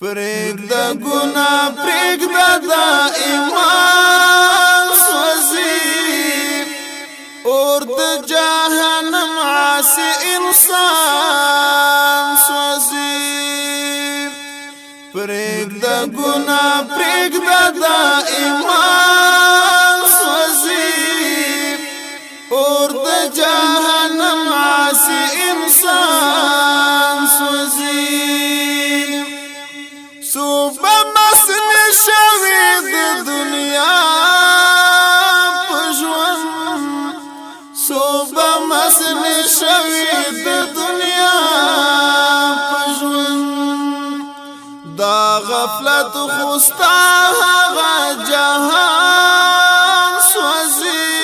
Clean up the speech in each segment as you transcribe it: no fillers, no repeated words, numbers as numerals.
پرېږده ګناه پرېږده دا ایمان سوځي اور د جهنم عاصي انسان سوځي پرېږده ګناه پرېږده دا ایمان سوځي اور د جهنم عاصي انسان سوځي صوبه مسن شوی د دنیا پژوند صوبه مسن شوی د دنیا پژوند دا غفلت خوستا هغه جهان سوځي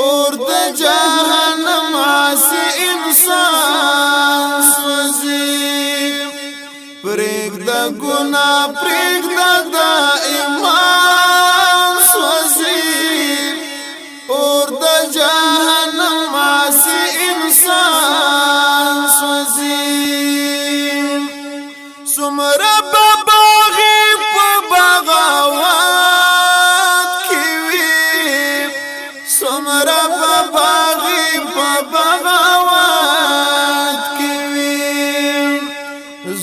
اور د جهنم عاصي انسان سوځي پرېږده ګناه پرېږده دا ایمان سوځي اور د جهنم عاصي انسان سوځي څومره به باغي په بغاوت کې وي څومره به باغي په بغاوت کې وي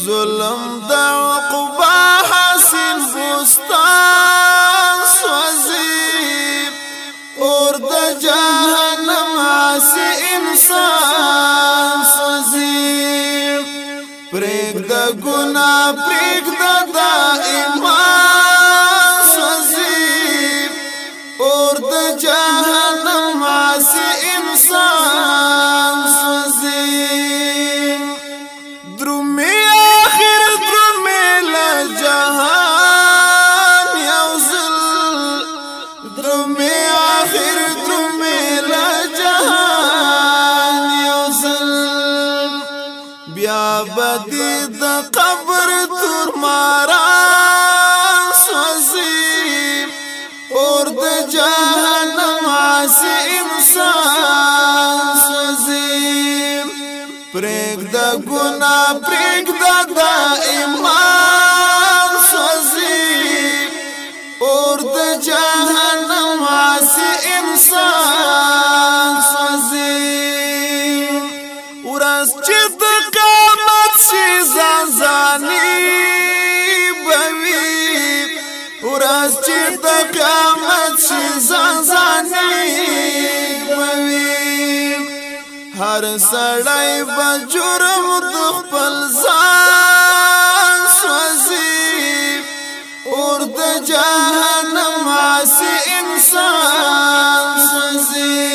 ظلم د عقبا حسین بستان سوځي اور د جهنم عاصي انسان سوځي پرېږده ګناه پرېږده دا ایمان سوځي اور د جهنم عاصي انسان سوځي درومي آخر درومي لجهان يوزل درومي آخر درومي لجهان يوزل بیا بدی د قبر تور ماران سوځي اور د جهنم عاصي انسان سوځي پرېږده ګناه پرېږده دا ایمان سوځي اور د جهنم عاصي انسان سوځي ورځ چې د قیامت شي ځان ځاني به وي ورځ چې د قیامت شي ځان ځاني به وي هر سړی به جرم د خپل ځان سوځي اور د جهنم عاصي انسان سوځي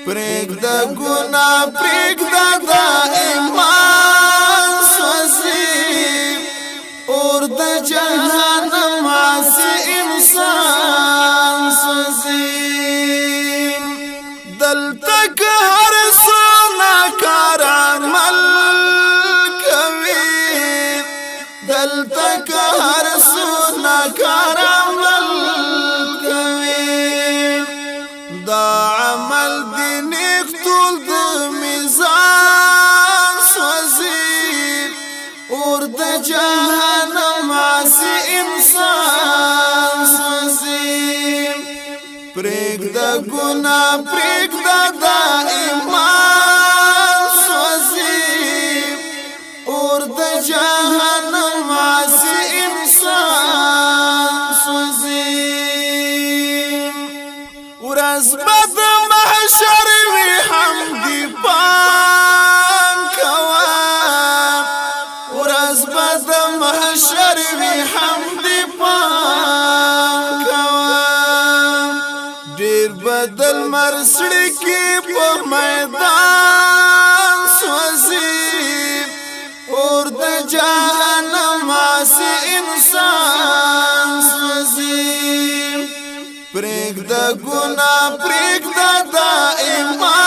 پرېږده ګناه پرېږده دا ایمان سوځي اور د جهنم عاصي انسان سوځي دلته که هر څه ناکار عمل کوي دلته که هر څه ناکار عمل کوي دا عمل دی نیک ټول د میزان سوځي اور د جهنم عاصي انسان سوځي پرېږده ګناه پرېږده دا ایمان سوځي اور د جهنم عاصي انسان سوځي ورځ به د محشر وي حمدي پام کوه ورځ به د محشر وي حمدي پام کوه ډېر بدل مرسړي کې په میدان سوځي اور د جهنم عاصي انسان سوځي پرېږده ګناه پرېږده دا ایمان